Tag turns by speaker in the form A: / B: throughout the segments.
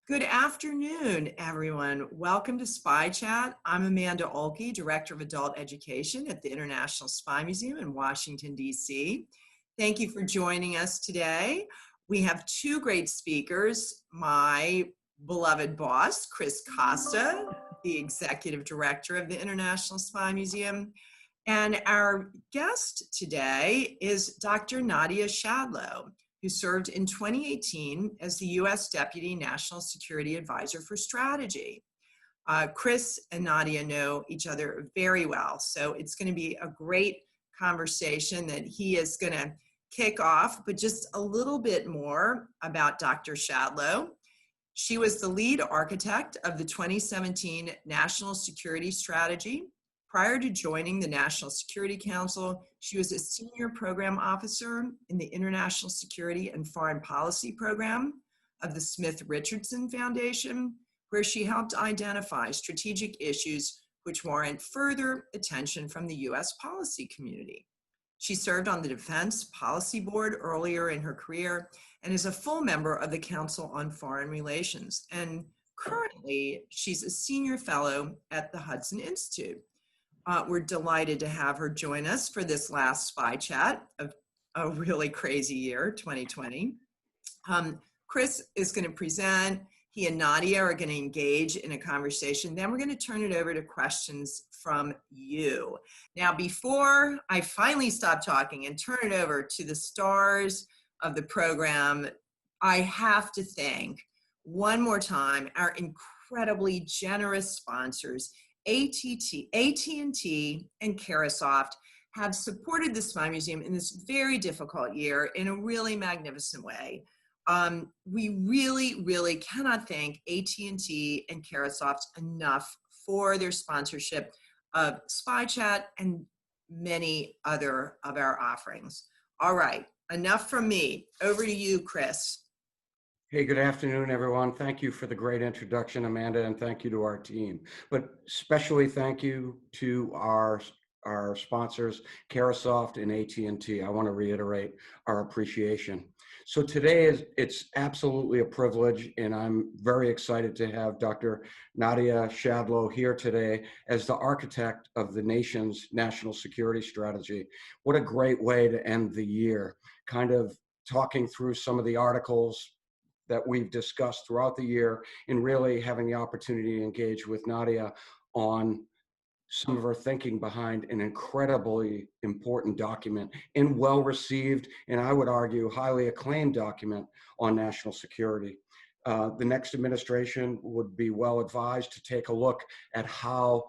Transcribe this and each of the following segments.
A: Good afternoon, everyone. Welcome to Spy Chat. I'm Amanda Olkey, Director of Adult Education at the International Spy Museum in Washington, D.C. Thank you for joining us today. We have two great speakers, my beloved boss, Chris Costa, the Executive Director of the International Spy Museum, and our guest today is Dr. Nadia Schadlow, who served in 2018 as the U.S. Deputy National Security Advisor for Strategy. Chris and Nadia know each other very well, so it's going to be a great conversation that he is going to kick off, but just a little bit more about Dr. Schadlow. She was the lead architect of the 2017 National Security Strategy. Prior to joining the National Security Council, she was a senior program officer in the International Security and Foreign Policy Program of the Smith Richardson Foundation, where she helped identify strategic issues which warrant further attention from the U.S. policy community. She served on the Defense Policy Board earlier in her career and is a full member of the Council on Foreign Relations. And currently, she's a senior fellow at the Hudson Institute. We're delighted to have her join us for this last Spy Chat of a really crazy year, 2020. Chris is going to present. He and Nadia are going to engage in a conversation. Then we're going to turn it over to questions from you. Now, before I finally stop talking and turn it over to the stars of the program, I have to thank one more time our incredibly generous sponsors. AT&T and Carahsoft have supported the Spy Museum in this very difficult year in a really magnificent way. We really cannot thank AT&T and Carahsoft enough for their sponsorship of Spy Chat and many other of our offerings. All right, enough from me. Over to you, Chris.
B: Hey, good afternoon, everyone. Thank you for the great introduction, Amanda, and thank you to our team. But especially thank you to our sponsors, Carahsoft and AT&T. I want to reiterate our appreciation. So today it's absolutely a privilege, and I'm very excited to have Dr. Nadia Schadlow here today as the architect of the nation's national security strategy. What a great way to end the year, kind of talking through some of the articles that we've discussed throughout the year and really having the opportunity to engage with Nadia on some of her thinking behind an incredibly important document and well-received, and I would argue highly acclaimed document on national security. The next administration would be well advised to take a look at how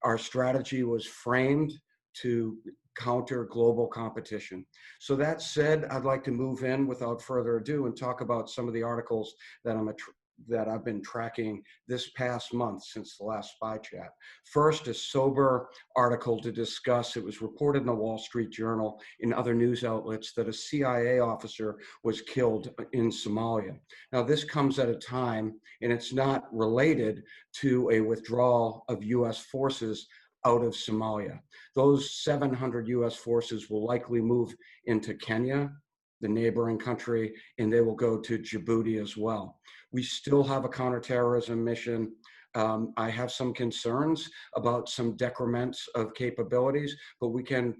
B: our strategy was framed to counter global competition. So that said, I'd like to move in without further ado and talk about some of the articles that I've been tracking this past month since the last Spy Chat. First, a sober article to discuss. It was reported in the Wall Street Journal and other news outlets that a CIA officer was killed in Somalia. Now, this comes at a time, and it's not related to a withdrawal of U.S. forces out of Somalia. Those 700 U.S. forces will likely move into Kenya, the neighboring country, and they will go to Djibouti as well. We still have a counterterrorism mission. I have some concerns about some decrements of capabilities, but we could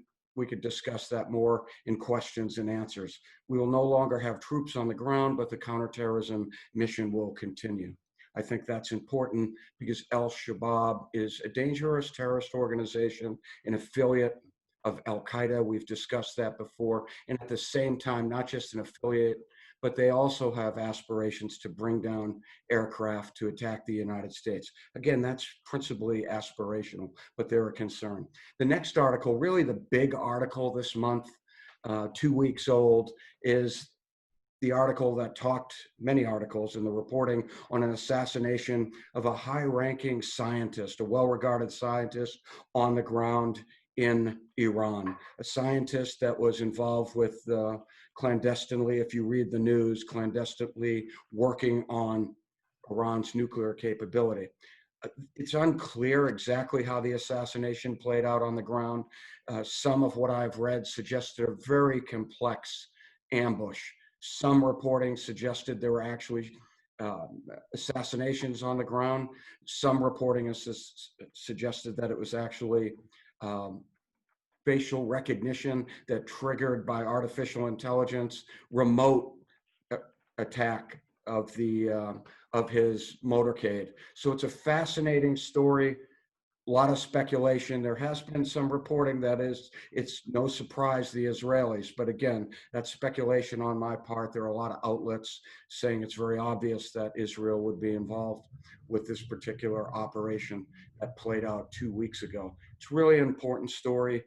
B: discuss that more in questions and answers. We will no longer have troops on the ground, but the counterterrorism mission will continue. I think that's important because Al-Shabaab is a dangerous terrorist organization, an affiliate of Al-Qaeda. We've discussed that before. And at the same time, not just an affiliate, but they also have aspirations to bring down aircraft to attack the United States. Again, that's principally aspirational, but they're a concern. The next article, really the big article this month, 2 weeks old, is the article that talked, many articles in the reporting on an assassination of a high-ranking scientist, a well-regarded scientist on the ground in Iran, a scientist that was involved with clandestinely, if you read the news, clandestinely working on Iran's nuclear capability. It's unclear exactly how the assassination played out on the ground. Some of what I've read suggested a very complex ambush. Some reporting suggested there were actually assassinations on the ground. Some reporting has suggested that it was actually um, facial recognition that triggered by artificial intelligence, remote attack of the of his motorcade. So it's a fascinating story. A lot of speculation. There has been some reporting that it's no surprise the Israelis, but again, that's speculation on my part. There are a lot of outlets saying it's very obvious that Israel would be involved with this particular operation that played out 2 weeks ago. It's really an important story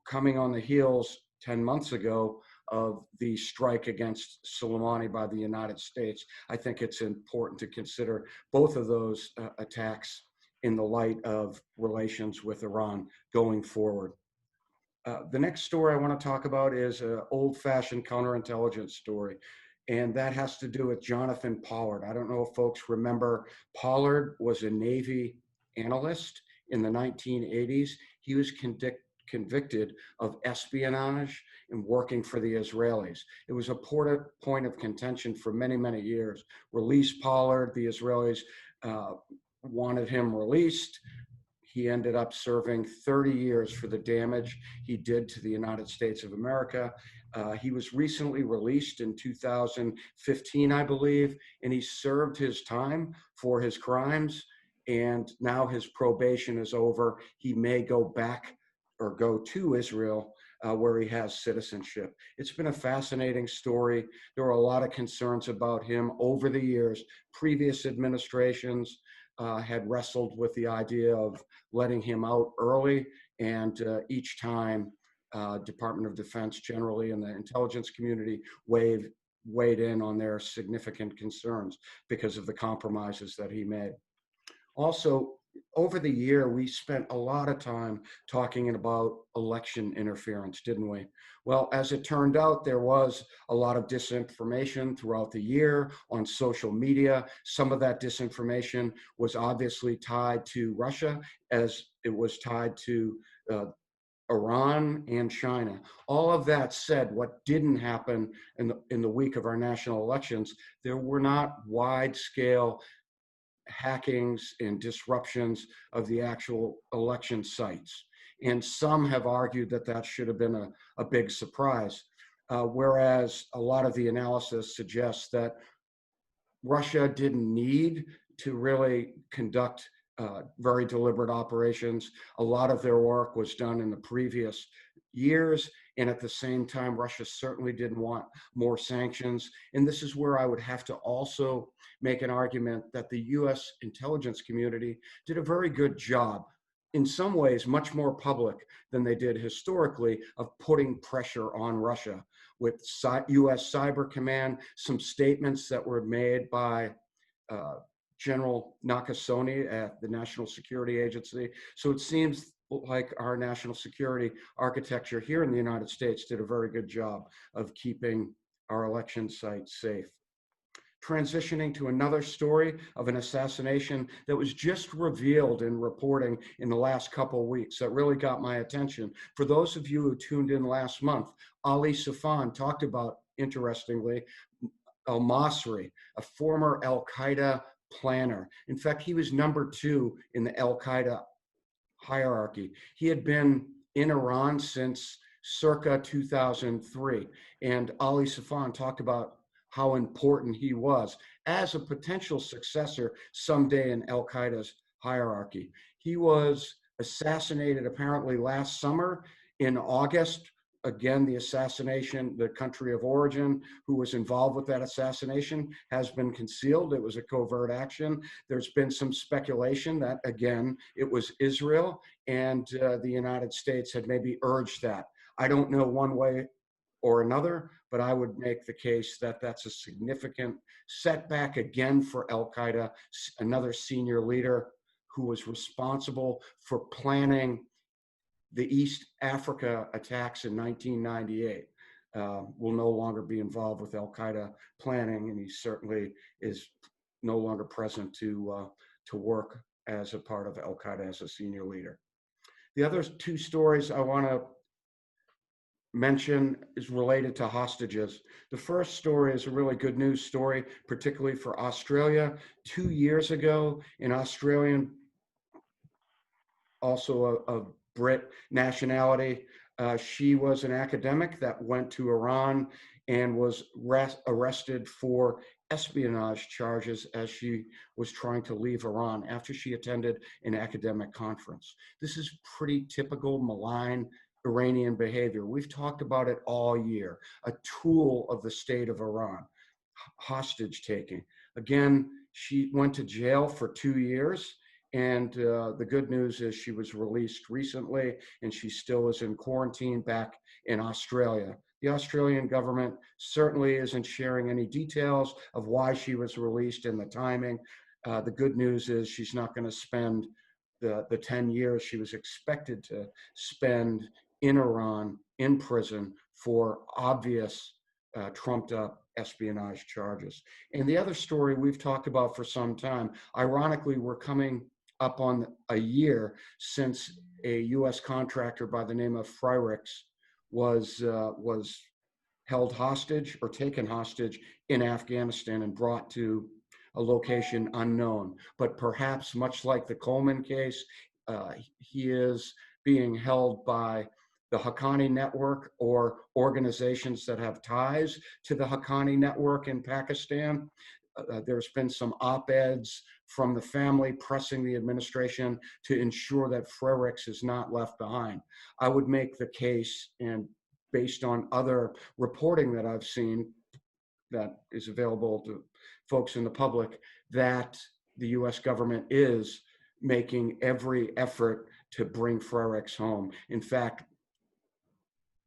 B: coming on the heels 10 months ago of the strike against Soleimani by the United States. I think it's important to consider both of those attacks in the light of relations with Iran going forward. The next story I want to talk about is an old-fashioned counterintelligence story, and that has to do with Jonathan Pollard. I don't know if folks remember, Pollard was a Navy analyst in the 1980s. He was convicted of espionage and working for the Israelis. It was a point of contention for many, many years. Release Pollard, the Israelis wanted him released. He ended up serving 30 years for the damage he did to the United States of America. He was recently released in 2015, I believe, and he served his time for his crimes, and now his probation is over. He may go back or go to Israel where he has citizenship. It's been a fascinating story. There were a lot of concerns about him over the years. Previous administrations had wrestled with the idea of letting him out early, and each time Department of Defense generally and the intelligence community weighed in on their significant concerns because of the compromises that he made. Also, over the year, we spent a lot of time talking about election interference, didn't we? Well, as it turned out, there was a lot of disinformation throughout the year on social media. Some of that disinformation was obviously tied to Russia, as it was tied to Iran and China. All of that said, what didn't happen in the week of our national elections, there were not wide-scale hackings and disruptions of the actual election sites. And some have argued that that should have been a big surprise, whereas a lot of the analysis suggests that Russia didn't need to really conduct very deliberate operations. A lot of their work was done in the previous years, and at the same time, Russia certainly didn't want more sanctions. And this is where I would have to also make an argument that the US intelligence community did a very good job, in some ways much more public than they did historically, of putting pressure on Russia with US Cyber Command, some statements that were made by General Nakasone at the National Security Agency. So it seems like our national security architecture here in the United States did a very good job of keeping our election sites safe. Transitioning to another story of an assassination that was just revealed in reporting in the last couple of weeks that really got my attention. For those of you who tuned in last month, Ali Safan talked about, interestingly, al-Masri, a former al-Qaeda planner. In fact, he was number 2 in the al-Qaeda hierarchy. He had been in Iran since circa 2003. And Ali Safan talked about how important he was as a potential successor someday in al-Qaeda's hierarchy. He was assassinated apparently last summer in August. Again, the assassination, the country of origin who was involved with that assassination has been concealed. It was a covert action. There's been some speculation that, again, it was Israel and the United States had maybe urged that. I don't know one way or another, but I would make the case that that's a significant setback again for al-Qaeda, another senior leader who was responsible for planning the East Africa attacks in 1998. Will no longer be involved with al-Qaeda planning, and he certainly is no longer present to work as a part of al-Qaeda as a senior leader. The other 2 stories I want to mention is related to hostages. The first story is a really good news story, particularly for Australia. 2 years ago, an Australian, also a Brit nationality, she was an academic that went to Iran and was arrested for espionage charges as she was trying to leave Iran after she attended an academic conference. This is pretty typical malign Iranian behavior. We've talked about it all year, a tool of the state of Iran, hostage taking. Again, she went to jail for 2 years. And the good news is she was released recently and she still is in quarantine back in Australia. The Australian government certainly isn't sharing any details of why she was released and the timing. The good news is she's not going to spend the 10 years she was expected to spend in Iran in prison for obvious trumped up espionage charges. And the other story we've talked about for some time, ironically, we're coming up on a year since a U.S. contractor by the name of Frerix was held hostage or taken hostage in Afghanistan and brought to a location unknown. But perhaps, much like the Coleman case, he is being held by the Haqqani network or organizations that have ties to the Haqqani network in Pakistan. There's been some op-eds from the family pressing the administration to ensure that Frerix is not left behind. I would make the case, and based on other reporting that I've seen that is available to folks in the public, that the US government is making every effort to bring Frerix home. In fact,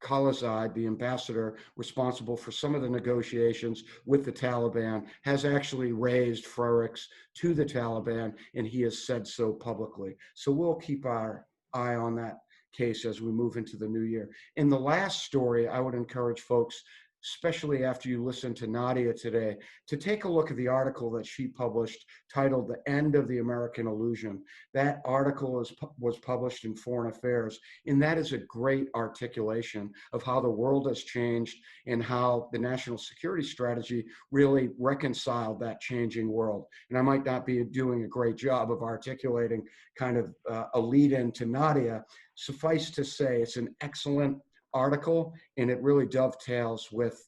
B: Khalilzad, the ambassador responsible for some of the negotiations with the Taliban, has actually raised Frerix to the Taliban, and he has said so publicly. So we'll keep our eye on that case as we move into the new year. In the last story, I would encourage folks, especially after you listen to Nadia today, to take a look at the article that she published titled The End of the American Illusion. That article was published in Foreign Affairs, and that is a great articulation of how the world has changed and how the national security strategy really reconciled that changing world. And I might not be doing a great job of articulating kind of a lead in to Nadia. Suffice to say, it's an excellent article, and it really dovetails with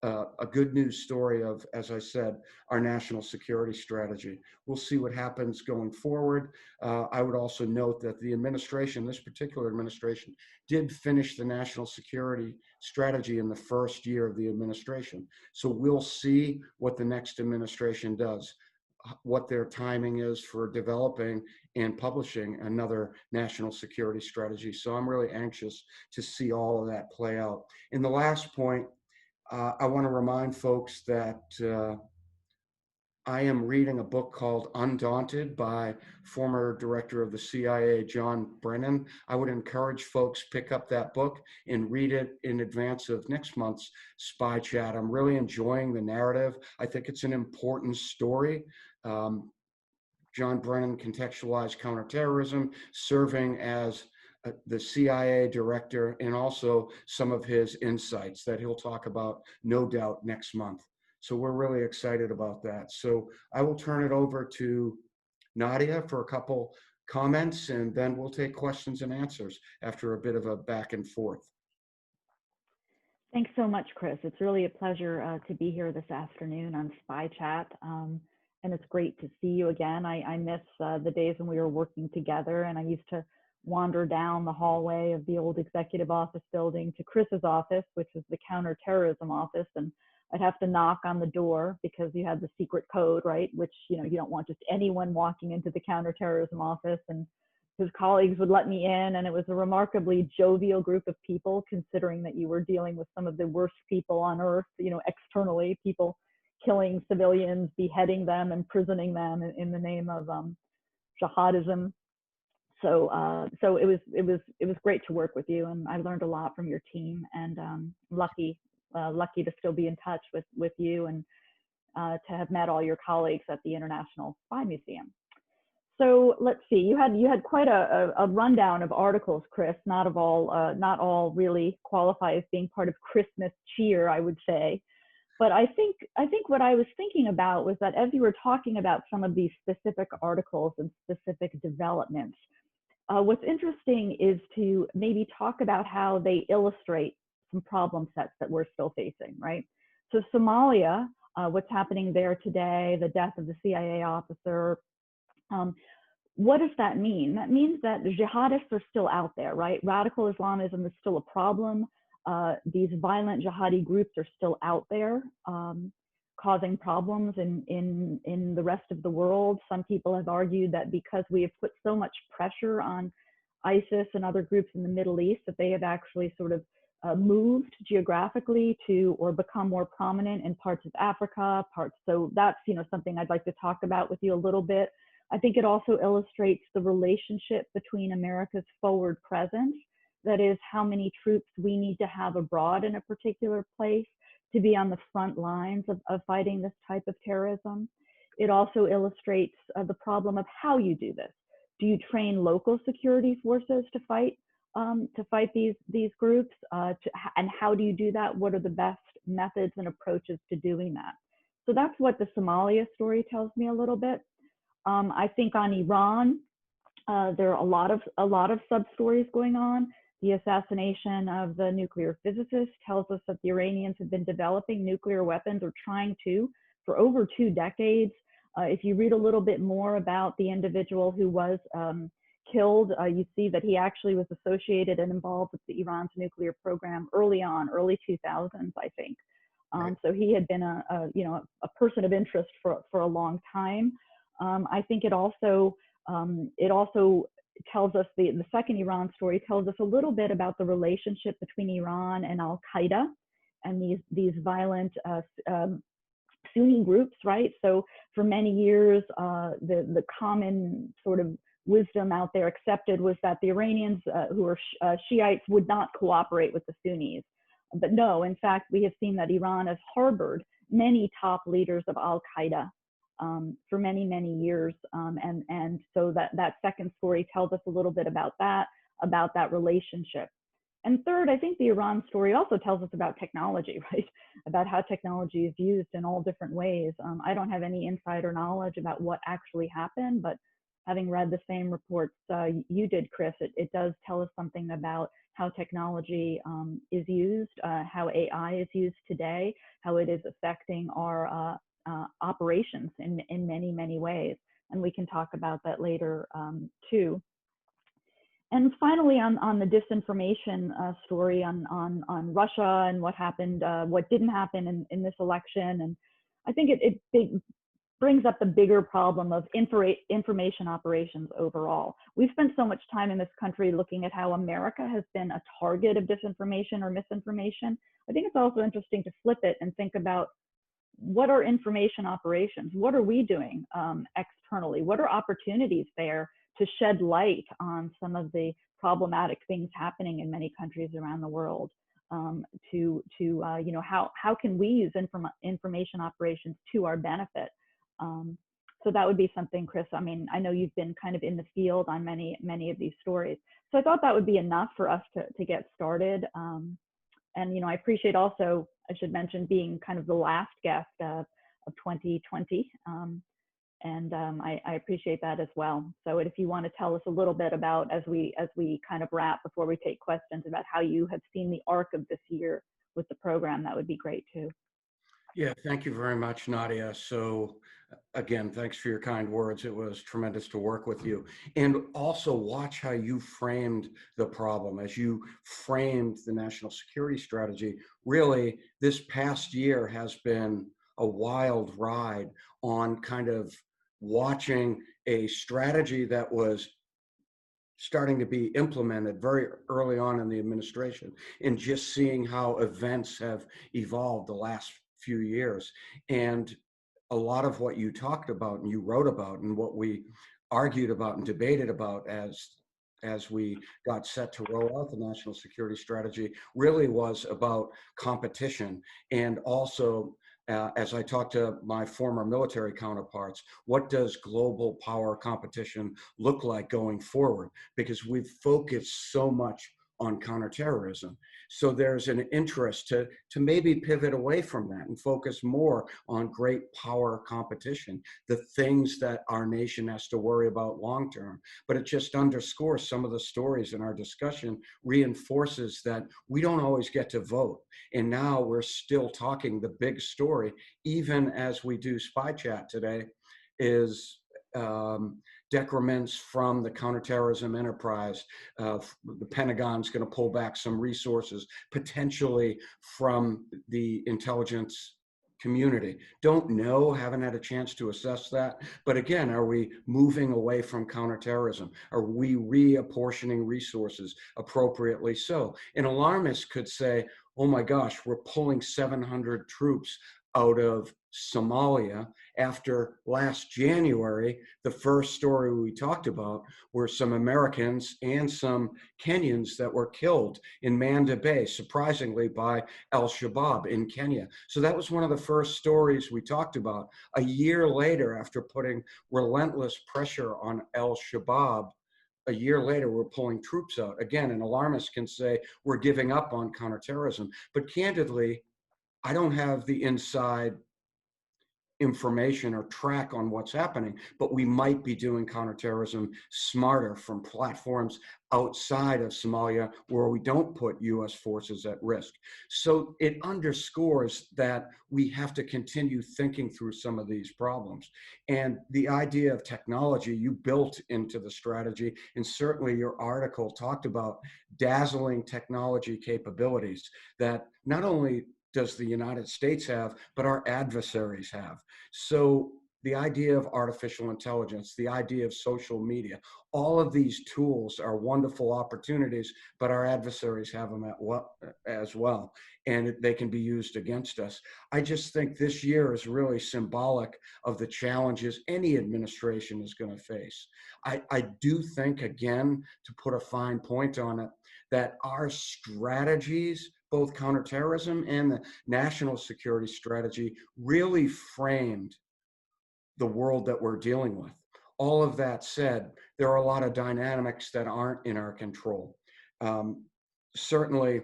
B: a good news story of, as I said, our national security strategy. We'll see what happens going forward. I would also note that the administration, this particular administration, did finish the national security strategy in the first year of the administration. So we'll see what the next administration does, what their timing is for developing and publishing another national security strategy. So I'm really anxious to see all of that play out. And the last point, I want to remind folks that I am reading a book called Undaunted by former director of the CIA, John Brennan. I would encourage folks pick up that book and read it in advance of next month's Spy Chat. I'm really enjoying the narrative. I think it's an important story. John Brennan contextualized counterterrorism, serving as the CIA director, and also some of his insights that he'll talk about, no doubt, next month. So we're really excited about that. So I will turn it over to Nadia for a couple comments, and then we'll take questions and answers after a bit of a back and forth.
C: Thanks so much, Chris. It's really a pleasure to be here this afternoon on Spy Chat. And it's great to see you again. I miss the days when we were working together, and I used to wander down the hallway of the old executive office building to Chris's office, which was the counterterrorism office. And I'd have to knock on the door because you had the secret code, right? Which, you don't want just anyone walking into the counterterrorism office. And his colleagues would let me in, and it was a remarkably jovial group of people, considering that you were dealing with some of the worst people on earth, externally, people killing civilians, beheading them, imprisoning them in the name of jihadism. So it was great to work with you, and I learned a lot from your team, and lucky to still be in touch with you and to have met all your colleagues at the International Spy Museum. So let's see. You had quite a rundown of articles, Chris. Not all really qualify as being part of Christmas cheer, I would say. But I think what I was thinking about was that as you were talking about some of these specific articles and specific developments, what's interesting is to maybe talk about how they illustrate some problem sets that we're still facing, right? So Somalia, what's happening there today, the death of the CIA officer. Um, what does that mean? That means that the jihadists are still out there, right? Radical Islamism is still a problem. These violent jihadi groups are still out there, causing problems in the rest of the world. Some people have argued that because we have put so much pressure on ISIS and other groups in the Middle East, that they have actually sort of moved geographically to or become more prominent in parts of Africa, so that's something I'd like to talk about with you a little bit. I think it also illustrates the relationship between America's forward presence, that is, how many troops we need to have abroad in a particular place to be on the front lines of fighting this type of terrorism. It also illustrates the problem of how you do this. Do you train local security forces to fight these groups? And how do you do that? What are the best methods and approaches to doing that? So that's what the Somalia story tells me a little bit. I think on Iran, there are a lot of sub-stories going on. The assassination of the nuclear physicist tells us that the Iranians have been developing nuclear weapons, or trying to, for over 2 decades. If you read a little bit more about the individual who was killed, you see that he actually was associated and involved with the Iran's nuclear program early on, early 2000s, I think.
B: Right.
C: So he had been a person of interest for a long time. I think it also tells us, the second Iran story tells us a little bit about the relationship between Iran and Al-Qaeda and these violent Sunni groups, right? So for many years, the common sort of wisdom out there accepted was that the Iranians who are Shiites would not cooperate with the Sunnis. But no, in fact, we have seen that Iran has harbored many top leaders of Al-Qaeda for many, many years. And so that second story tells us a little bit about that relationship. And third, I think the Iran story also tells us about technology, right? About how technology is used in all different ways. I don't have any insider knowledge about what actually happened, but having read the same reports you did, Chris, it does tell us something about how technology is used, how AI is used today, how it is affecting our operations in many, many ways. And we can talk about that later too. And finally, on the disinformation story on Russia and what happened, what didn't happen in this election. And I think it brings up the bigger problem of information operations overall. We've spent so much time in this country looking at how America has been a target of disinformation or misinformation. I think it's also interesting to flip it and think about, what are information operations? What are we doing externally? What are opportunities there to shed light on some of the problematic things happening in many countries around the world? How can we use information operations to our benefit? So that would be something, Chris. I mean, I know you've been kind of in the field on many of these stories. So I thought that would be enough for us to get started. And I appreciate also, I should mention, being kind of the last guest of 2020. I appreciate that as well. So if you want to tell us a little bit about, as we kind of wrap before we take questions, about how you have seen the arc of this year with the program, that would be great too.
B: Yeah, thank you very much, Nadia. So again, thanks for your kind words. It was tremendous to work with you. And also watch how you framed the problem, as you framed the national security strategy. Really, this past year has been a wild ride on kind of watching a strategy that was starting to be implemented very early on in the administration, and just seeing how events have evolved the last few years. And a lot of what you talked about and you wrote about and what we argued about and debated about as we got set to roll out the national security strategy really was about competition, and also as I talk to my former military counterparts, what does global power competition look like going forward? Because we've focused so much on counterterrorism. So there's an interest to maybe pivot away from that and focus more on great power competition, the things that our nation has to worry about long term. But it just underscores some of the stories in our discussion, reinforces that we don't always get to vote. And now we're still talking the big story, even as we do Spy Chat today, is decrements from the counterterrorism enterprise. The Pentagon's going to pull back some resources, potentially from the intelligence community. Don't know, haven't had a chance to assess that. But again, are we moving away from counterterrorism? Are we reapportioning resources appropriately so? An alarmist could say, oh my gosh, we're pulling 700 troops out of Somalia after last January. The first story we talked about were some Americans and some Kenyans that were killed in Manda Bay, surprisingly, by al-Shabaab in Kenya. So that was one of the first stories we talked about. A year later, after putting relentless pressure on al-Shabaab, a year later, we're pulling troops out. Again, an alarmist can say we're giving up on counterterrorism. But candidly, I don't have the inside information or track on what's happening, but we might be doing counterterrorism smarter from platforms outside of Somalia where we don't put US forces at risk. So it underscores that we have to continue thinking through some of these problems. And the idea of technology you built into the strategy, and certainly your article talked about dazzling technology capabilities that not only does the United States have, but our adversaries have. So the idea of artificial intelligence, the idea of social media, all of these tools are wonderful opportunities, but our adversaries have them as well, and they can be used against us. I just think this year is really symbolic of the challenges any administration is going to face. I do think, again, to put a fine point on it, that our strategies, both counterterrorism and the national security strategy, really framed the world that we're dealing with. All of that said, there are a lot of dynamics that aren't in our control. Certainly,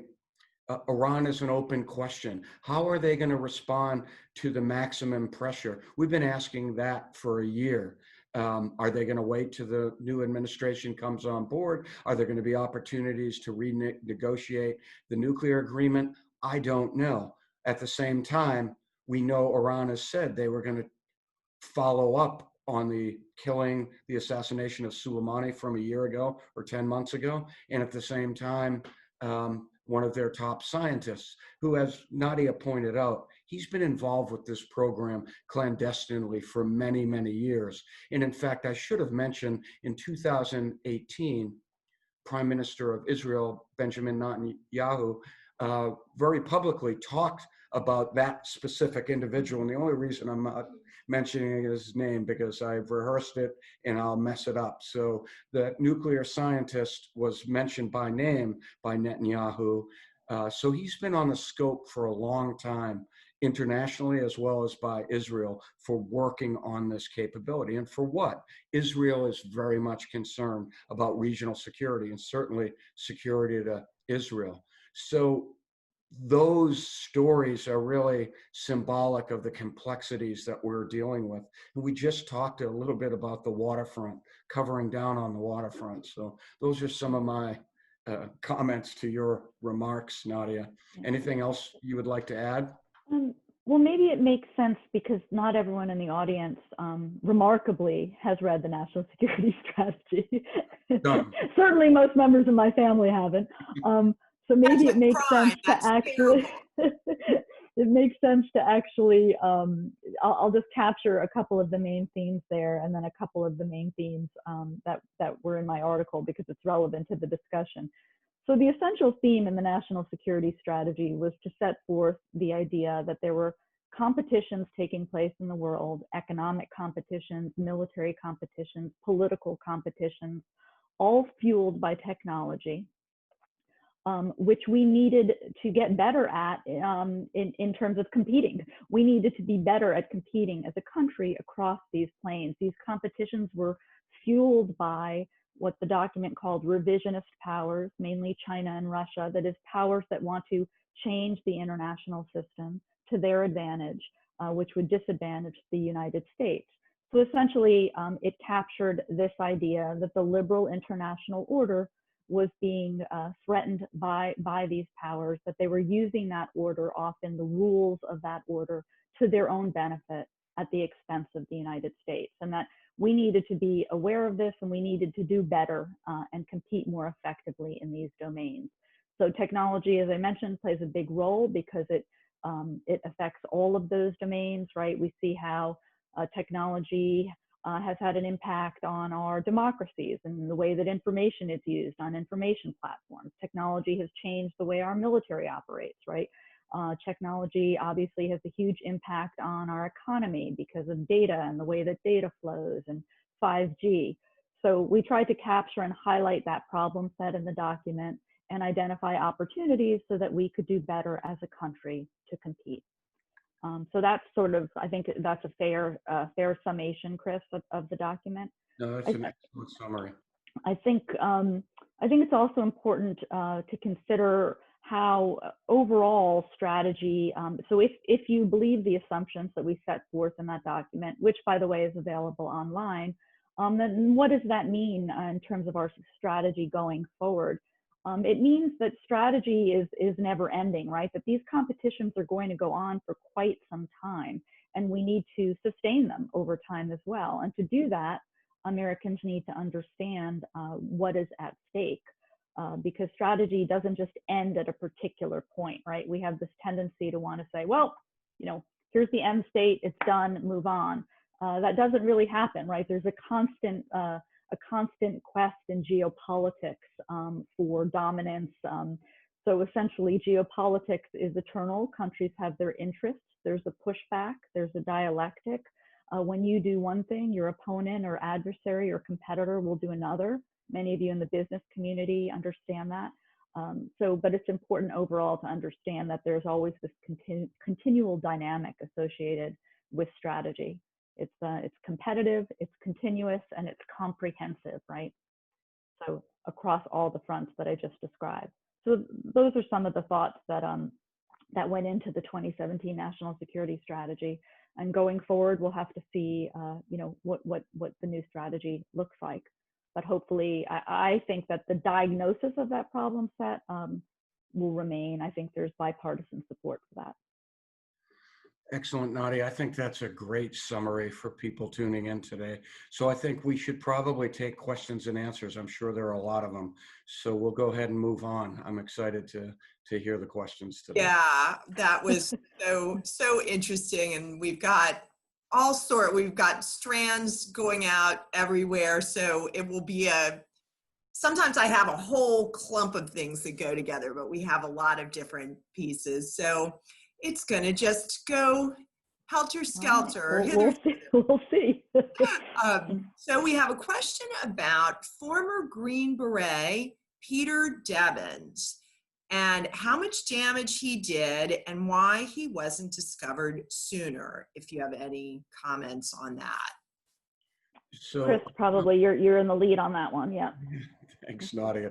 B: Iran is an open question. How are they going to respond to the maximum pressure? We've been asking that for a year. Are they going to wait till the new administration comes on board? Are there going to be opportunities to renegotiate the nuclear agreement? I don't know. At the same time, we know Iran has said they were going to follow up on the killing, the assassination of Soleimani from a year ago or 10 months ago. And at the same time, one of their top scientists, who, as Nadia pointed out, he's been involved with this program clandestinely for many, many years. And in fact, I should have mentioned in 2018, Prime Minister of Israel, Benjamin Netanyahu, very publicly talked about that specific individual. And the only reason I'm not mentioning his name because I've rehearsed it and I'll mess it up. So the nuclear scientist was mentioned by name by Netanyahu. So he's been on the scope for a long time, internationally as well as by Israel, for working on this capability. And for what? Israel is very much concerned about regional security and certainly security to Israel. So those stories are really symbolic of the complexities that we're dealing with. And we just talked a little bit about the waterfront, covering down on the waterfront. So those are some of my comments to your remarks, Nadia. Anything else you would like to add?
C: Well, maybe it makes sense because not everyone in the audience, remarkably, has read the National Security Strategy. Certainly most members of my family haven't. So maybe it makes sense to actually, it makes sense to actually, I'll just capture a couple of the main themes there and then a couple of the main themes that were in my article because it's relevant to the discussion. So the essential theme in the National Security Strategy was to set forth the idea that there were competitions taking place in the world, economic competitions, military competitions, political competitions, all fueled by technology. which we needed to get better at in terms of competing. We needed to be better at competing as a country across these planes. These competitions were fueled by what the document called revisionist powers, mainly China and Russia, that is powers that want to change the international system to their advantage, which would disadvantage the United States. So essentially, it captured this idea that the liberal international order was being threatened by these powers, that they were using that order, often the rules of that order, to their own benefit at the expense of the United States, and that we needed to be aware of this and we needed to do better and compete more effectively in these domains. So technology, as I mentioned, plays a big role because it affects all of those domains, right? We see how technology has had an impact on our democracies and the way that information is used on information platforms. Technology has changed the way our military operates, right? Technology obviously has a huge impact on our economy because of data and the way that data flows and 5G. So we tried to capture and highlight that problem set in the document and identify opportunities so that we could do better as a country to compete. So that's sort of, I think that's a fair summation, Chris, of the document.
B: No, that's an excellent summary.
C: I think it's also important to consider how overall strategy. So if you believe the assumptions that we set forth in that document, which by the way is available online, then what does that mean in terms of our strategy going forward? It means that strategy is never ending, right? That these competitions are going to go on for quite some time, and we need to sustain them over time as well. And to do that, Americans need to understand what is at stake, because strategy doesn't just end at a particular point, right? We have this tendency to want to say, well, here's the end state, it's done, move on. That doesn't really happen, right? There's a constant quest in geopolitics for dominance. So essentially, geopolitics is eternal. Countries have their interests. There's a pushback. There's a dialectic. When you do one thing, your opponent or adversary or competitor will do another. Many of you in the business community understand that. But it's important overall to understand that there's always this continual dynamic associated with strategy. It's competitive, it's continuous, and it's comprehensive, right? So across all the fronts that I just described. So those are some of the thoughts that that went into the 2017 National Security Strategy. And going forward, we'll have to see, what the new strategy looks like. But hopefully, I think that the diagnosis of that problem set will remain. I think there's bipartisan support for that.
B: Excellent, Nadia. I think that's a great summary for people tuning in today. So I think we should probably take questions and answers. I'm sure there are a lot of them. So we'll go ahead and move on. I'm excited to hear the questions today.
A: Yeah, that was so interesting. And we've got we've got strands going out everywhere. So it will be sometimes I have a whole clump of things that go together, but we have a lot of different pieces. So it's going to just go helter-skelter.
C: Right. We'll see.
A: So we have a question about former Green Beret Peter Devens and how much damage he did and why he wasn't discovered sooner, if you have any comments on that.
B: So,
C: Chris, probably you're in the lead on that one. Yeah.
B: Thanks, Nadia.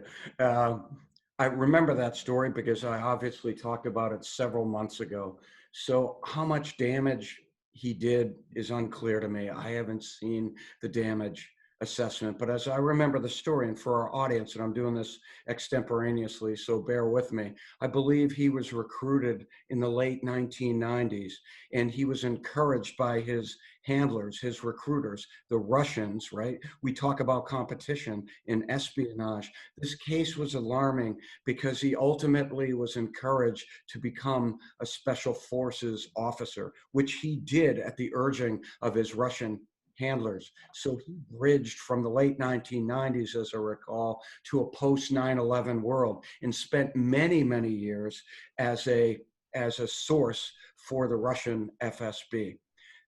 B: I remember that story because I obviously talked about it several months ago. So how much damage he did is unclear to me. I haven't seen the damage assessment, but as I remember the story, and for our audience, and I'm doing this extemporaneously, so bear with me, I believe he was recruited in the late 1990s, and he was encouraged by his handlers, his recruiters, the Russians, right? We talk about competition in espionage. This case was alarming because he ultimately was encouraged to become a special forces officer, which he did at the urging of his Russian handlers. So he bridged from the late 1990s, as I recall, to a post 9/11 world and spent many, many years as a source for the Russian FSB.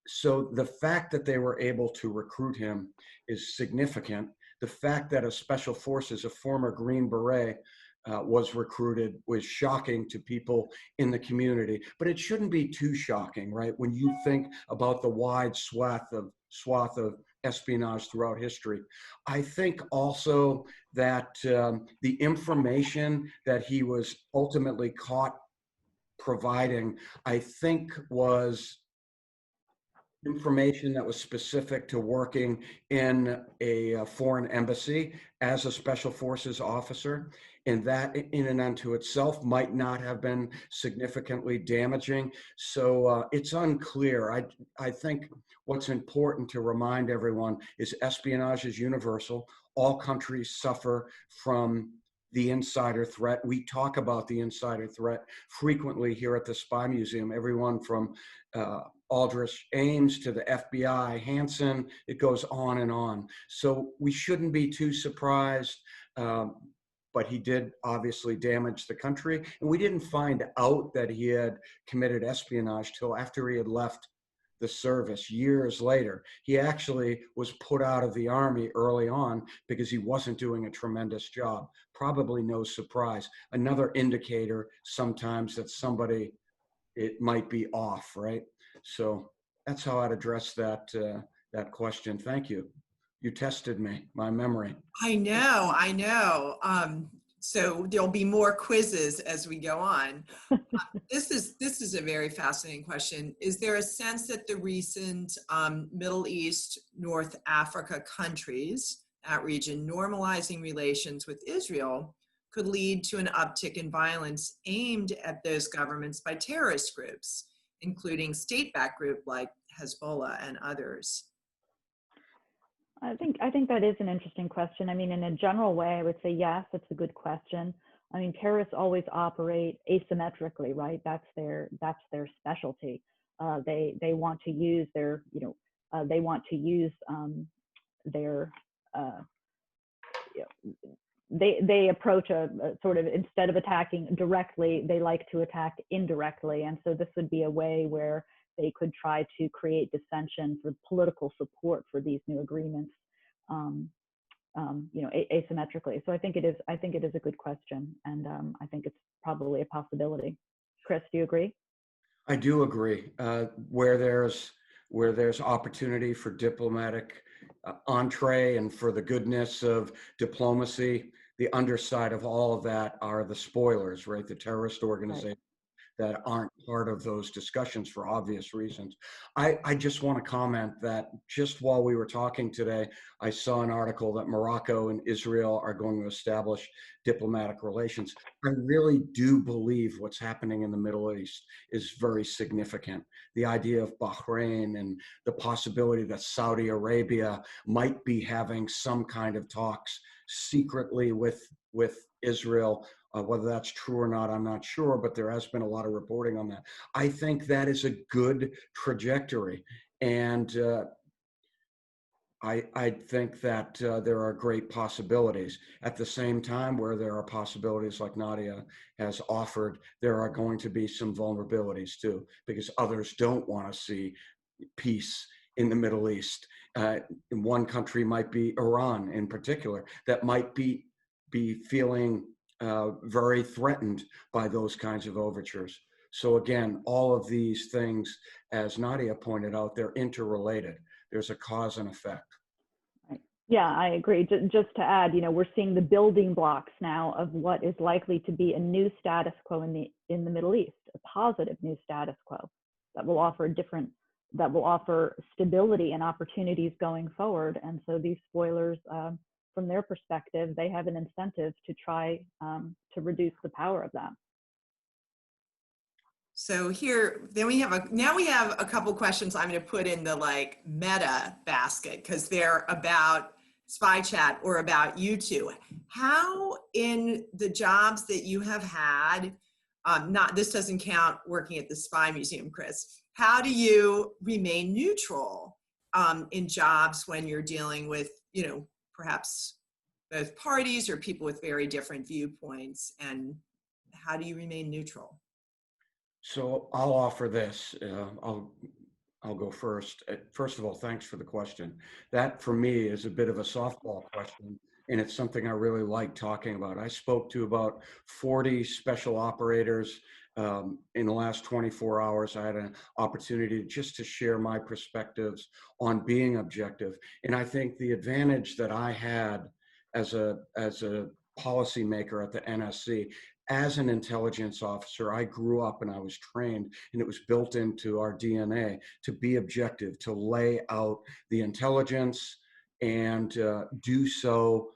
B: So the fact that they were able to recruit him is significant. The fact that a special forces, a former Green Beret, was recruited was shocking to people in the community, but it shouldn't be too shocking, right? When you think about the wide swath of espionage throughout history. I think also that the information that he was ultimately caught providing, I think was information that was specific to working in a foreign embassy as a special forces officer, and that in and unto itself might not have been significantly damaging. So it's unclear. I think what's important to remind everyone is espionage is universal. All countries suffer from the insider threat. We talk about the insider threat frequently here at the Spy Museum. Everyone from Aldrich Ames to the FBI, Hansen, it goes on and on. So we shouldn't be too surprised, but he did obviously damage the country. And we didn't find out that he had committed espionage till after he had left the service years later. He actually was put out of the Army early on because he wasn't doing a tremendous job. Probably no surprise. Another indicator sometimes that somebody, it might be off, right? So that's how I'd address that question. Thank you. You tested me, my memory.
A: I know, I know. So there'll be more quizzes as we go on. This is a very fascinating question. Is there a sense that the recent Middle East, North Africa countries, that region, normalizing relations with Israel could lead to an uptick in violence aimed at those governments by terrorist groups, including state-backed groups like Hezbollah and others?
C: I think that is an interesting question. I mean, in a general way, I would say yes, it's a good question. I mean, terrorists always operate asymmetrically, right? That's their specialty. They want to use their, they want to use their, they approach a sort of, instead of attacking directly, they like to attack indirectly. And so this would be a way where they could try to create dissension for political support for these new agreements, asymmetrically. So I think it is a good question, and I think it's probably a possibility. Chris, do you agree?
B: I do agree. Where there's opportunity for diplomatic entree and for the goodness of diplomacy, the underside of all of that are the spoilers, right? The terrorist organizations that aren't part of those discussions for obvious reasons. I just want to comment that just while we were talking today, I saw an article that Morocco and Israel are going to establish diplomatic relations. I really do believe what's happening in the Middle East is very significant. The idea of Bahrain and the possibility that Saudi Arabia might be having some kind of talks secretly with Israel. Whether that's true or not, I'm not sure, but there has been a lot of reporting on that. I think that is a good trajectory. And I think that there are great possibilities. At the same time, where there are possibilities like Nadia has offered, there are going to be some vulnerabilities too, because others don't want to see peace in the Middle East. In one country might be Iran in particular, that might be feeling very threatened by those kinds of overtures. So again, all of these things, as Nadia pointed out, they're interrelated. There's a cause and effect.
C: Right. Yeah, I agree. Just to add, we're seeing the building blocks now of what is likely to be a new status quo in the Middle East, a positive new status quo that will offer stability and opportunities going forward. And so these spoilers, from their perspective, they have an incentive to try to reduce the power of that.
A: So now we have a couple questions I'm going to put in the meta basket because they're about Spy Chat or about you two. How in the jobs that you have had, this doesn't count working at the Spy Museum, Chris, how do you remain neutral in jobs when you're dealing with, perhaps both parties or people with very different viewpoints, and how do you remain neutral?
B: So I'll offer this. I'll go first. First of all, thanks for the question. That for me is a bit of a softball question and it's something I really like talking about. I spoke to about 40 special operators in the last 24 hours. I had an opportunity just to share my perspectives on being objective. And I think the advantage that I had as a policymaker at the NSC, as an intelligence officer, I grew up and I was trained, and it was built into our DNA to be objective, to lay out the intelligence and do so,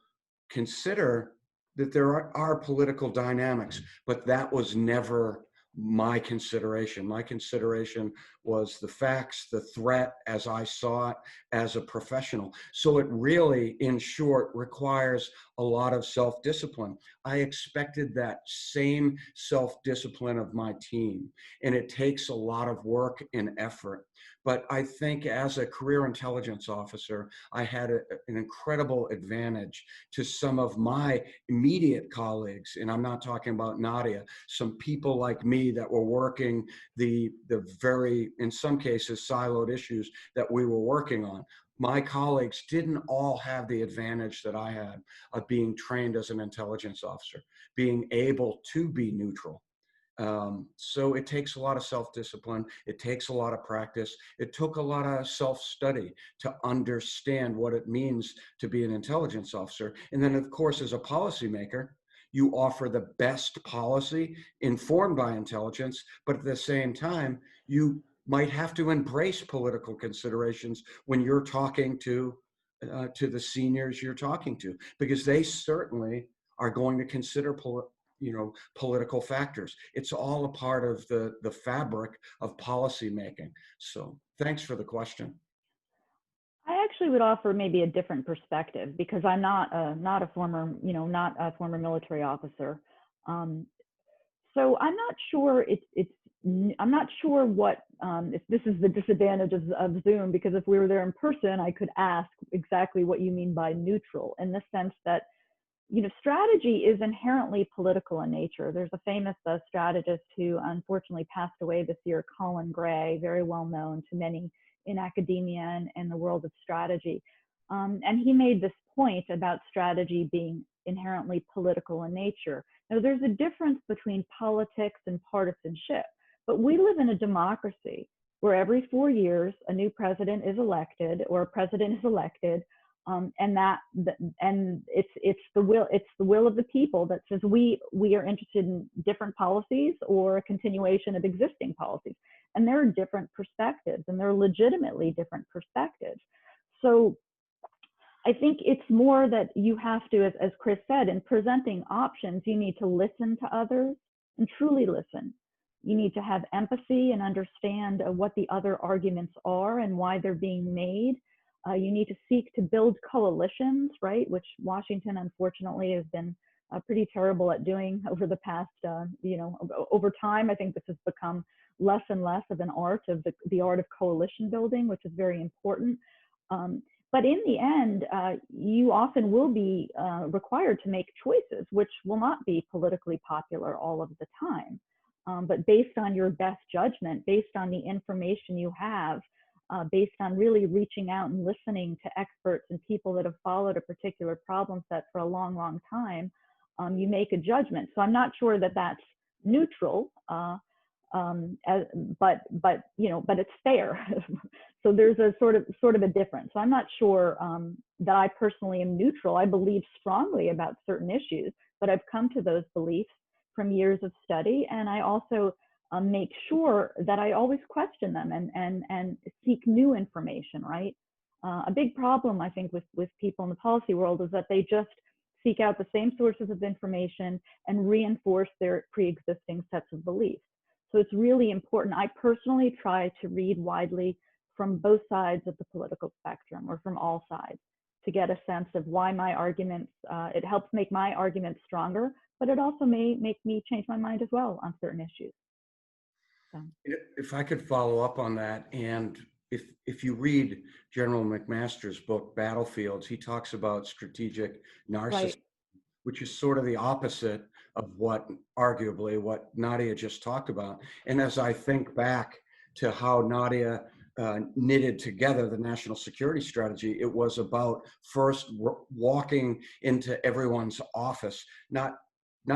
B: consider that there are political dynamics, but that was never my consideration. My consideration was the facts, the threat as I saw it as a professional. So it really, in short, requires a lot of self-discipline. I expected that same self-discipline of my team, and it takes a lot of work and effort. But I think as a career intelligence officer, I had an incredible advantage to some of my immediate colleagues, and I'm not talking about Nadia, some people like me that were working the very, in some cases, siloed issues that we were working on. My colleagues didn't all have the advantage that I had of being trained as an intelligence officer, being able to be neutral. So it takes a lot of self-discipline. It takes a lot of practice. It took a lot of self-study to understand what it means to be an intelligence officer. And then, of course, as a policymaker, you offer the best policy informed by intelligence, but at the same time, you might have to embrace political considerations when you're talking to the seniors you're talking to, because they certainly are going to consider political factors. It's all a part of the fabric of policy making. So thanks for the question.
C: I actually would offer maybe a different perspective because I'm not a former, not a former military officer. So I'm not sure I'm not sure what if this is the disadvantage of Zoom, because if we were there in person, I could ask exactly what you mean by neutral, in the sense that strategy is inherently political in nature. There's a famous strategist who unfortunately passed away this year, Colin Gray, very well known to many in academia and the world of strategy. And he made this point about strategy being inherently political in nature. Now, there's a difference between politics and partisanship, but we live in a democracy where every 4 years a new president is elected, or a president is elected, and it's the will of the people that says we are interested in different policies or a continuation of existing policies. And there are different perspectives, and they're legitimately different perspectives. So I think it's more that you have to, as Chris said, in presenting options, you need to listen to others and truly listen. You need to have empathy and understand what the other arguments are and why they're being made. You need to seek to build coalitions, right? Which Washington, unfortunately, has been pretty terrible at doing over the past, over time. I think this has become less and less of an art, of the art of coalition building, which is very important. But in the end, you often will be required to make choices, which will not be politically popular all of the time. But based on your best judgment, based on the information you have, based on really reaching out and listening to experts and people that have followed a particular problem set for a long, long time, you make a judgment. So I'm not sure that that's neutral, but it's fair. So there's a sort of a difference. So I'm not sure that I personally am neutral. I believe strongly about certain issues, but I've come to those beliefs from years of study, and I also make sure that I always question them and seek new information, right? A big problem, I think, with people in the policy world is that they just seek out the same sources of information and reinforce their pre-existing sets of beliefs. So it's really important. I personally try to read widely from both sides of the political spectrum, or from all sides, to get a sense of why my arguments, it helps make my arguments stronger, but it also may make me change my mind as well on certain issues. So.
B: If I could follow up on that, and if you read General McMaster's book, Battlefields, he talks about strategic narcissism, right, which is sort of the opposite of arguably what Nadia just talked about. And as I think back to how Nadia knitted together the national security strategy, it was about first walking into everyone's office, not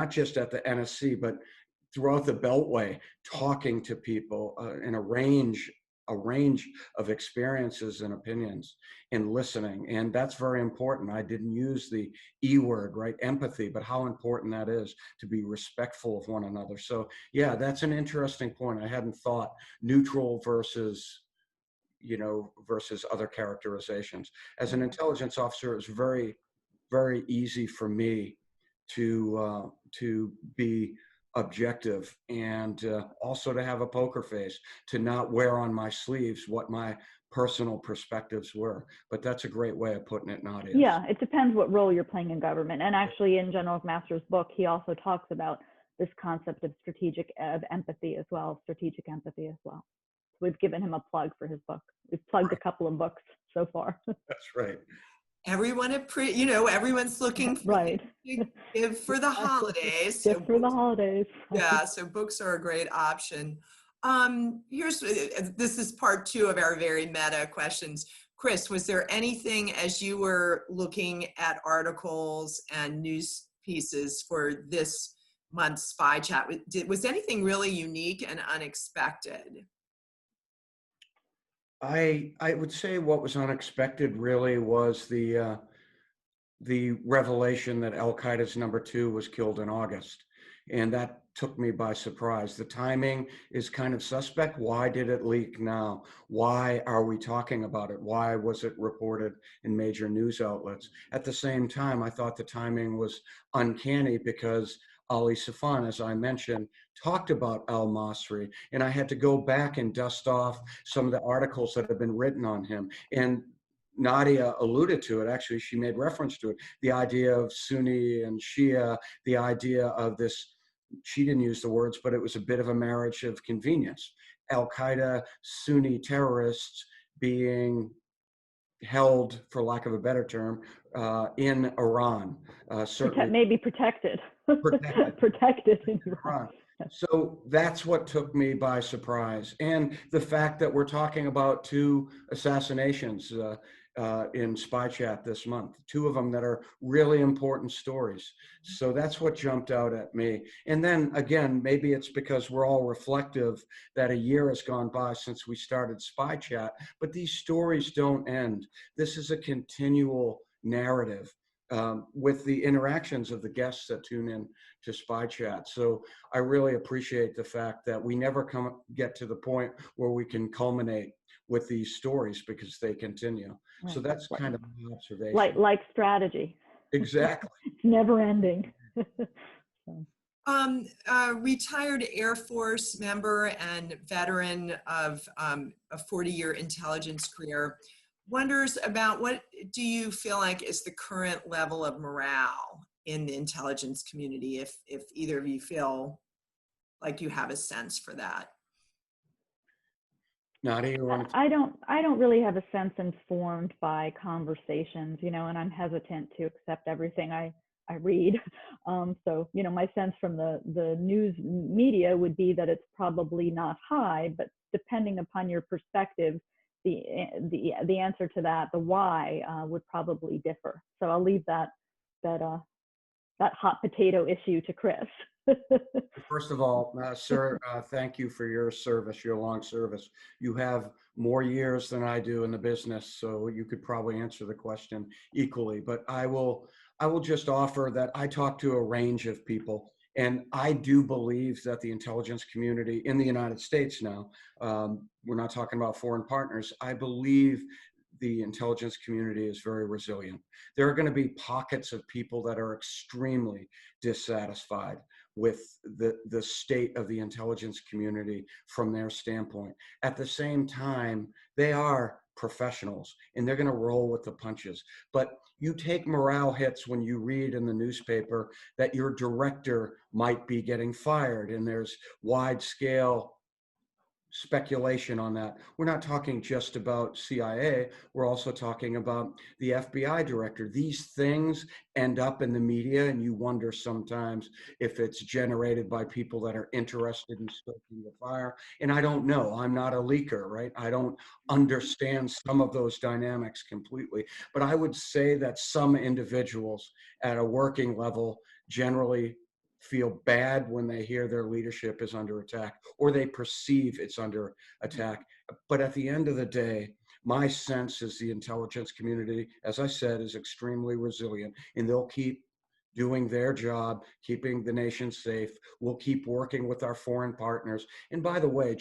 B: just at the NSC, but throughout the Beltway, talking to people in a range of experiences and opinions, and listening. And that's very important. I didn't use the E word, right? Empathy, but how important that is to be respectful of one another. So yeah, that's an interesting point. I hadn't thought neutral versus versus other characterizations. As an intelligence officer, it's very, very easy for me to be objective, and also to have a poker face, to not wear on my sleeves what my personal perspectives were. But that's a great way of putting it, Nadia.
C: Yeah, it depends what role you're playing in government. And actually, in General McMaster's book, he also talks about this concept of strategic empathy as well, strategic empathy as well. We've given him a plug for his book. We've plugged a couple of books so far.
B: That's right.
A: Everyone everyone's looking for
C: Right.
A: to give for the holidays.
C: Just for the holidays.
A: Yeah, so books are a great option. This is part 2 of our very meta questions. Chris, was there anything as you were looking at articles and news pieces for this month's Spy Chat, was anything really unique and unexpected?
B: I would say what was unexpected really was the revelation that Al Qaeda's number 2 was killed in August, and that took me by surprise. The timing is kind of suspect. Why did it leak now? Why are we talking about it? Why was it reported in major news outlets? At the same time, I thought the timing was uncanny because Ali Safan, as I mentioned, talked about al-Masri, and I had to go back and dust off some of the articles that have been written on him. And Nadia alluded to it, actually, she made reference to it, the idea of Sunni and Shia, the idea of this, she didn't use the words, but it was a bit of a marriage of convenience. Al-Qaeda, Sunni terrorists being held, for lack of a better term, in Iran. Certainly
C: maybe protected. Protected in Iran.
B: So that's what took me by surprise. And the fact that we're talking about 2 assassinations in Spy Chat this month, 2 of them that are really important stories. So that's what jumped out at me. And then again, maybe it's because we're all reflective that a year has gone by since we started Spy Chat, but these stories don't end. This is a continual narrative. With the interactions of the guests that tune in to Spy Chat. So I really appreciate the fact that we never get to the point where we can culminate with these stories because they continue. Right. So that's kind of my observation.
C: Like strategy.
B: Exactly.
C: It's never ending.
A: Retired Air Force member and veteran of a 40-year intelligence career wonders about what do you feel like is the current level of morale in the intelligence community, if either of you feel like you have a sense for that.
B: Nadia, you want to?
C: I don't really have a sense informed by conversations, and I'm hesitant to accept everything I read. So, my sense from the news media would be that it's probably not high, but depending upon your perspective, the answer to that, the why, would probably differ. So I'll leave that hot potato issue to Chris.
B: First of all, sir, thank you for your service, your long service. You have more years than I do in the business, so you could probably answer the question equally. But I will just offer that I talk to a range of people. And I do believe that the intelligence community in the United States now, we're not talking about foreign partners, I believe the intelligence community is very resilient. There are going to be pockets of people that are extremely dissatisfied with the state of the intelligence community from their standpoint. At the same time, they are professionals and they're going to roll with the punches. But you take morale hits when you read in the newspaper that your director might be getting fired and there's wide scale speculation on that. We're not talking just about CIA. We're also talking about the FBI director. These things end up in the media, and you wonder sometimes if it's generated by people that are interested in stoking the fire. And I don't know. I'm not a leaker, right? I don't understand some of those dynamics completely. But I would say that some individuals at a working level generally feel bad when they hear their leadership is under attack or they perceive it's under attack. But at the end of the day, my sense is the intelligence community, as I said, is extremely resilient, and they'll keep doing their job, keeping the nation safe. We'll keep working with our foreign partners. And by the way,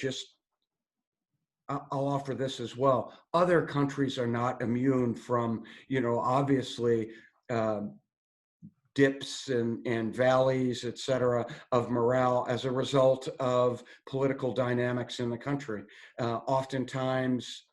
B: I'll offer this as well. Other countries are not immune from, obviously, dips and valleys, et cetera, of morale as a result of political dynamics in the country. Oftentimes,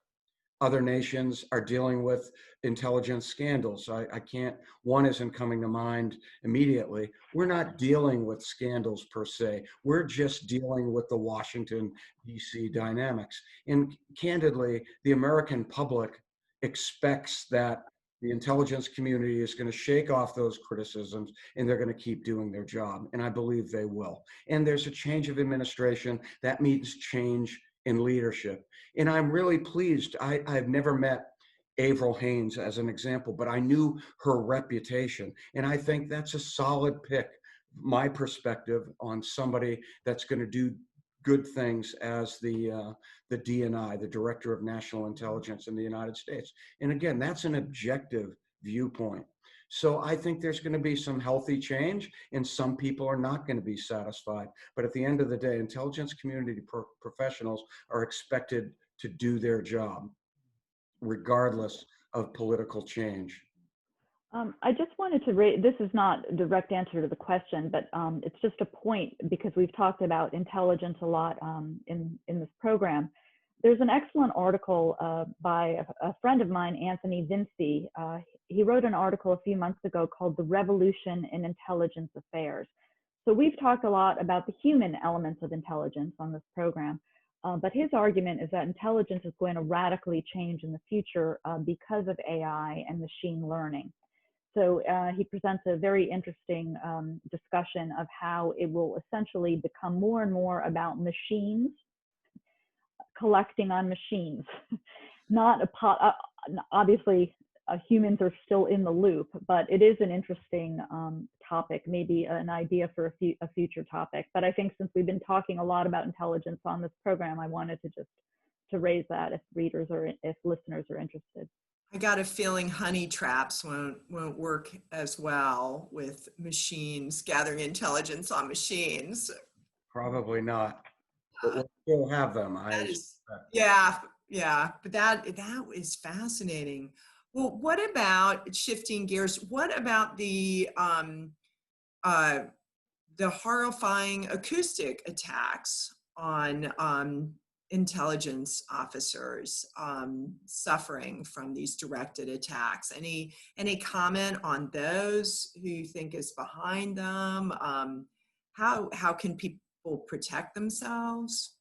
B: other nations are dealing with intelligence scandals. I can't, one isn't coming to mind immediately. We're not dealing with scandals per se. We're just dealing with the Washington, D.C. dynamics. And candidly, the American public expects that the intelligence community is going to shake off those criticisms and they're going to keep doing their job. And I believe they will. And there's a change of administration. That means change in leadership. And I'm really pleased. I've never met Avril Haines as an example, but I knew her reputation. And I think that's a solid pick, my perspective, on somebody that's going to do good things as the DNI, the Director of National Intelligence in the United States. And again, that's an objective viewpoint. So I think there's going to be some healthy change, and some people are not going to be satisfied. But at the end of the day, intelligence community professionals are expected to do their job, regardless of political change.
C: I just wanted to raise, this is not a direct answer to the question, but it's just a point because we've talked about intelligence a lot in this program. There's an excellent article by a friend of mine, Anthony Vinci. He wrote an article a few months ago called The Revolution in Intelligence Affairs. So we've talked a lot about the human elements of intelligence on this program, but his argument is that intelligence is going to radically change in the future because of AI and machine learning. So he presents a very interesting discussion of how it will essentially become more and more about machines collecting on machines. Not obviously humans are still in the loop, but it is an interesting topic, maybe an idea for a future topic. But I think since we've been talking a lot about intelligence on this program, I wanted to raise that if listeners are interested.
A: I got a feeling honey traps won't work as well with machines, gathering intelligence on machines.
B: Probably not, but we'll still have them.
A: Yeah, but that is fascinating. Well, what about, shifting gears, what about the horrifying acoustic attacks on intelligence officers suffering from these directed attacks? Any comment on those? Who you think is behind them? How can people protect themselves?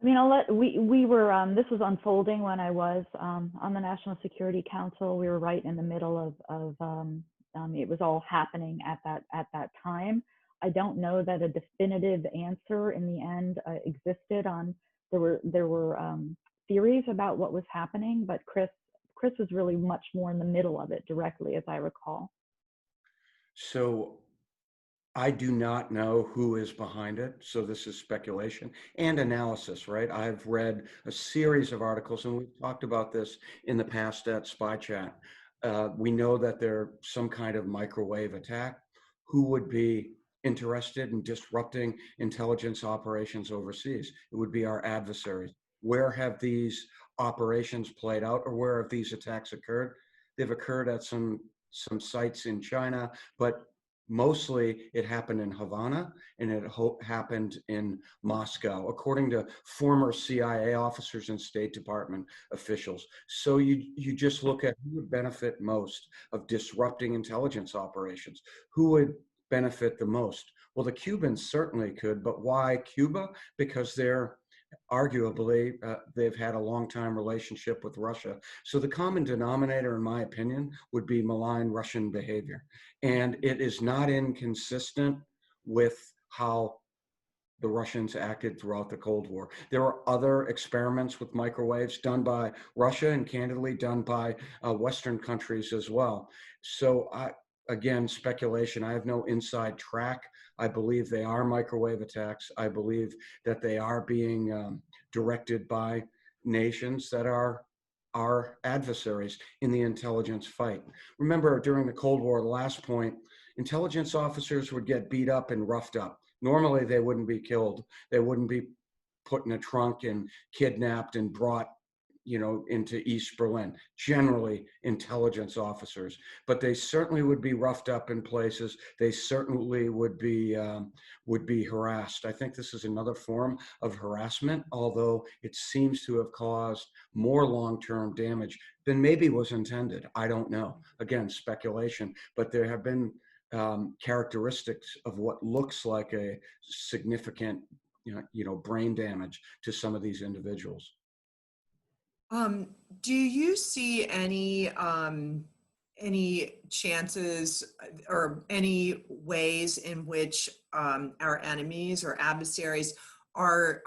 C: I mean, we were, this was unfolding when I was on the National Security Council. We were right in the middle of it was all happening at that time. I don't know that a definitive answer in the end existed on, there were theories about what was happening, but Chris was really much more in the middle of it directly, as I recall.
B: So I do not know who is behind it. So this is speculation and analysis, right? I've read a series of articles, and we've talked about this in the past at Spy Chat. We know that there's some kind of microwave attack. Who would be interested in disrupting intelligence operations overseas? It would be our adversaries. Where have these operations played out, or where have these attacks occurred? They've occurred at some sites in China, but mostly it happened in Havana and it happened in Moscow, according to former CIA officers and State Department officials. So you just look at who would benefit most of disrupting intelligence operations. Who would benefit the most? Well, the Cubans certainly could, but why Cuba? Because they're arguably, they've had a long time relationship with Russia. So the common denominator, in my opinion, would be malign Russian behavior. And it is not inconsistent with how the Russians acted throughout the Cold War. There are other experiments with microwaves done by Russia and candidly done by Western countries as well. So again, speculation. I have no inside track. I believe they are microwave attacks. I believe that they are being directed by nations that are our adversaries in the intelligence fight. Remember, during the Cold War, the last point, intelligence officers would get beat up and roughed up. Normally, they wouldn't be killed. They wouldn't be put in a trunk and kidnapped and brought, into East Berlin. Generally, intelligence officers, but they certainly would be roughed up in places. They certainly would be harassed. I think this is another form of harassment, although it seems to have caused more long-term damage than maybe was intended. I don't know. Again, speculation, but there have been characteristics of what looks like a significant, brain damage to some of these individuals.
A: Do you see any chances or any ways in which our enemies or adversaries are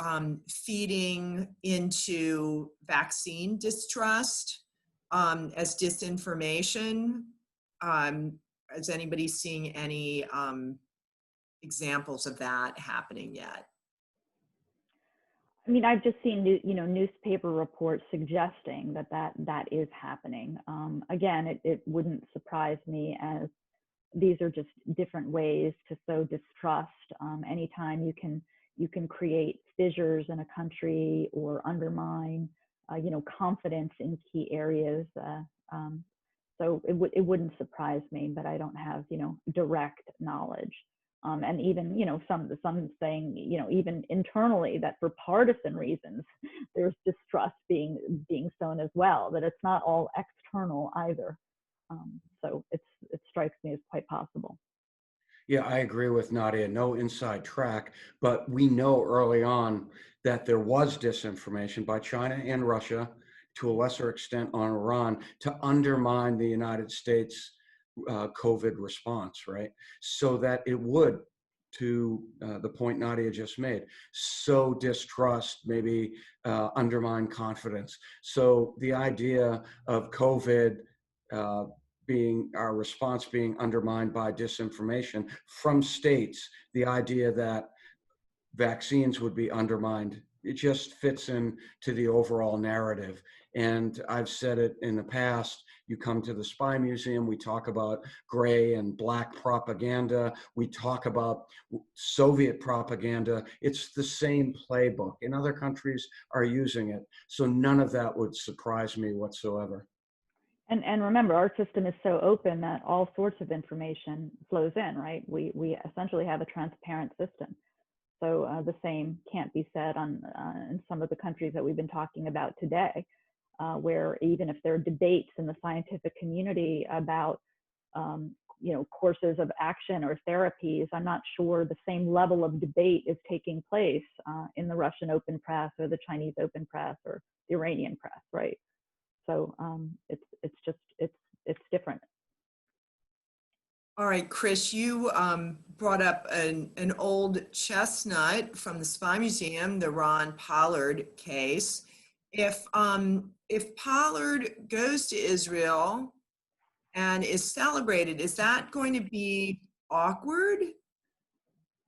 A: feeding into vaccine distrust as disinformation? Is anybody seeing any examples of that happening yet?
C: I mean, I've just seen newspaper reports suggesting that is happening. Again, it wouldn't surprise me, as these are just different ways to sow distrust. Anytime you can create fissures in a country or undermine confidence in key areas. So it wouldn't surprise me, but I don't have direct knowledge. And even some saying even internally that for partisan reasons there's distrust being sown as well. That it's not all external either. So it strikes me as quite possible.
B: Yeah, I agree with Nadia. No inside track, but we know early on that there was disinformation by China and Russia, to a lesser extent on Iran, to undermine the United States COVID response, right? So that it would, to the point Nadia just made, sow distrust, maybe undermine confidence. So the idea of COVID being our response being undermined by disinformation from states, the idea that vaccines would be undermined, it just fits in to the overall narrative. And I've said it in the past, you come to the Spy Museum, we talk about gray and black propaganda, we talk about Soviet propaganda. It's the same playbook, and other countries are using it. So none of that would surprise me whatsoever.
C: And remember, our system is so open that all sorts of information flows in, right? We essentially have a transparent system. So the same can't be said in some of the countries that we've been talking about today, where even if there are debates in the scientific community about courses of action or therapies, I'm not sure the same level of debate is taking place in the Russian open press or the Chinese open press or the Iranian press, right? So it's different.
A: All right, Chris, you brought up an old chestnut from the Spy Museum, the Ron Pollard case. If Pollard goes to Israel and is celebrated, is that going to be awkward,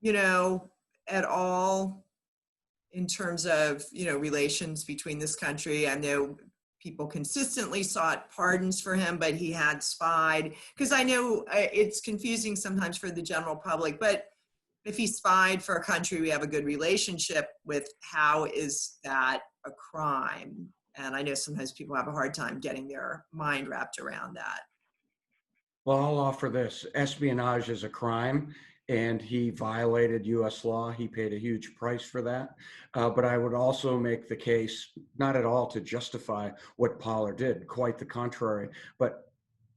A: at all in terms of, relations between this country? I know people consistently sought pardons for him, but he had spied. Because I know it's confusing sometimes for the general public, but if he spied for a country we have a good relationship with, how is that a crime? And I know sometimes people have a hard time getting their mind wrapped around that.
B: Well, I'll offer this. Espionage is a crime, and he violated U.S. law. He paid a huge price for that. But I would also make the case, not at all to justify what Pollard did, quite the contrary, but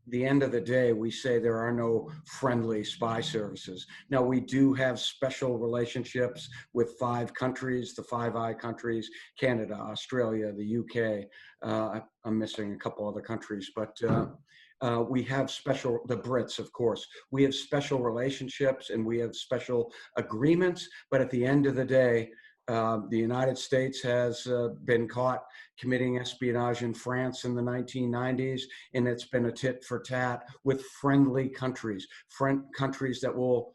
B: the end of the day, we say there are no friendly spy services. Now, we do have special relationships with 5 countries, the Five Eye countries, Canada, Australia, the UK. I'm missing a couple other countries, but we have the Brits, of course. We have special relationships and we have special agreements, but at the end of the day, the United States has been caught committing espionage in France in the 1990s, and it's been a tit for tat with friendly countries, countries that will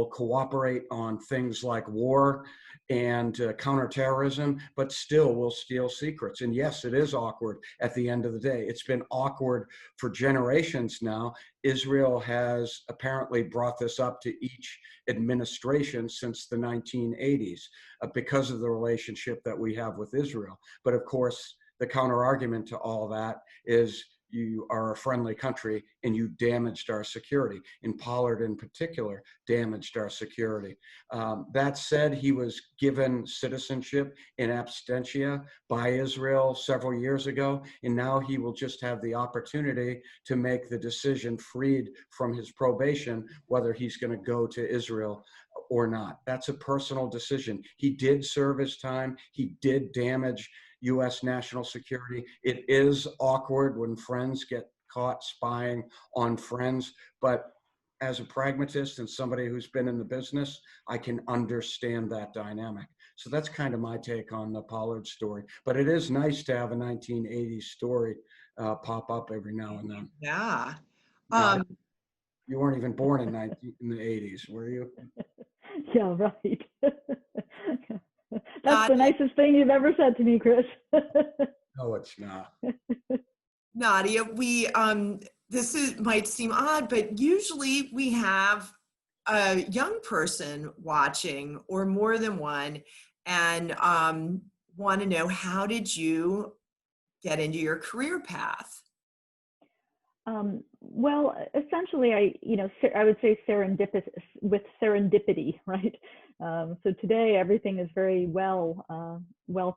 B: cooperate on things like war and counterterrorism, but still will steal secrets. And yes, it is awkward at the end of the day. It's been awkward for generations now. Israel has apparently brought this up to each administration since the 1980s because of the relationship that we have with Israel. But of course, the counter argument to all that is you are a friendly country and you damaged our security. And Pollard in particular damaged our security. That said, he was given citizenship in absentia by Israel several years ago, and now he will just have the opportunity to make the decision, freed from his probation, whether he's going to go to Israel or not. That's a personal decision. He did serve his time. He did damage U.S. national security. It is awkward when friends get caught spying on friends, but as a pragmatist and somebody who's been in the business, I can understand that dynamic. So that's kind of my take on the Pollard story. But it is nice to have a 1980s story pop up every now and then.
A: Yeah.
B: You weren't even born in the 80s, were you?
C: Yeah, right. That's the nicest thing you've ever said to me, Chris.
B: No, it's not.
A: Nadia, might seem odd, but usually we have a young person watching or more than one, and want to know, how did you get into your career path?
C: Well, essentially, I would say serendipity, right? So today, everything is very well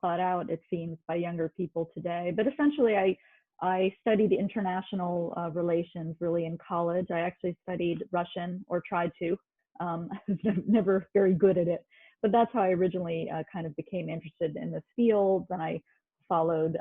C: thought out, it seems, by younger people today. But essentially, I studied international relations really in college. I actually studied Russian, or tried to. I was never very good at it, but that's how I originally kind of became interested in this field. And I followed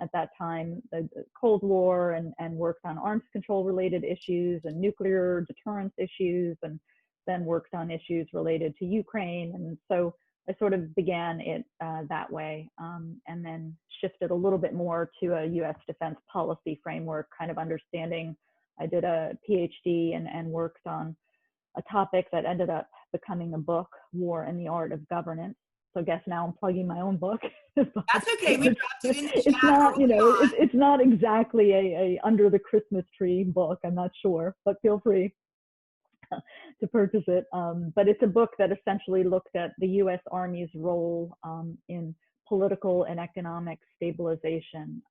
C: at that time the Cold War and worked on arms control related issues and nuclear deterrence issues, and then worked on issues related to Ukraine. And so I sort of began it that way, and then shifted a little bit more to a U.S. defense policy framework, kind of understanding. I did a PhD and worked on a topic that ended up becoming a book, War and the Art of Governance. So I guess now I'm plugging my own book.
A: That's okay. We dropped it in the chat.
C: It's not, it's not exactly a under the Christmas tree book. I'm not sure, but feel free to purchase it. But it's a book that essentially looked at the U.S. Army's role in political and economic stabilization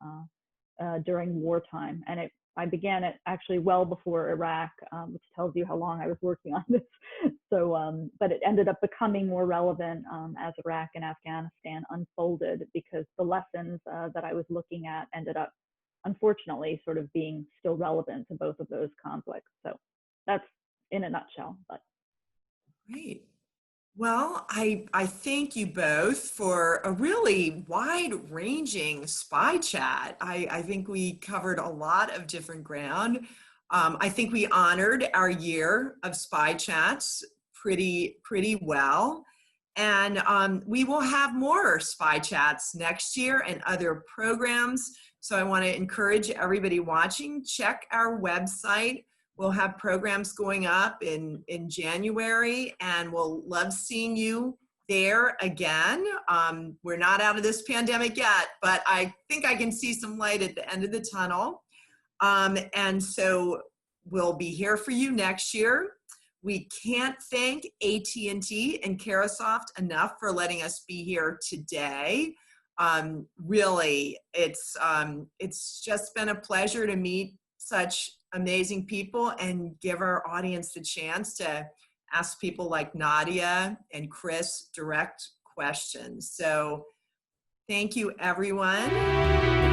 C: during wartime. And I began it actually well before Iraq, which tells you how long I was working on this. So, but it ended up becoming more relevant as Iraq and Afghanistan unfolded, because the lessons that I was looking at ended up, unfortunately, sort of being still relevant to both of those conflicts. So that's in a nutshell. But
A: great. Well, I thank you both for a really wide-ranging spy chat. I think we covered a lot of different ground. I think we honored our year of spy chats pretty well. And we will have more spy chats next year and other programs. So I want to encourage everybody watching, check our website. We'll have programs going up in January, and we'll love seeing you there again. We're not out of this pandemic yet, but I think I can see some light at the end of the tunnel. And so we'll be here for you next year. We can't thank AT&T and Carahsoft enough for letting us be here today. Really, it's just been a pleasure to meet such amazing people and give our audience the chance to ask people like Nadia and Chris direct questions. So thank you, everyone.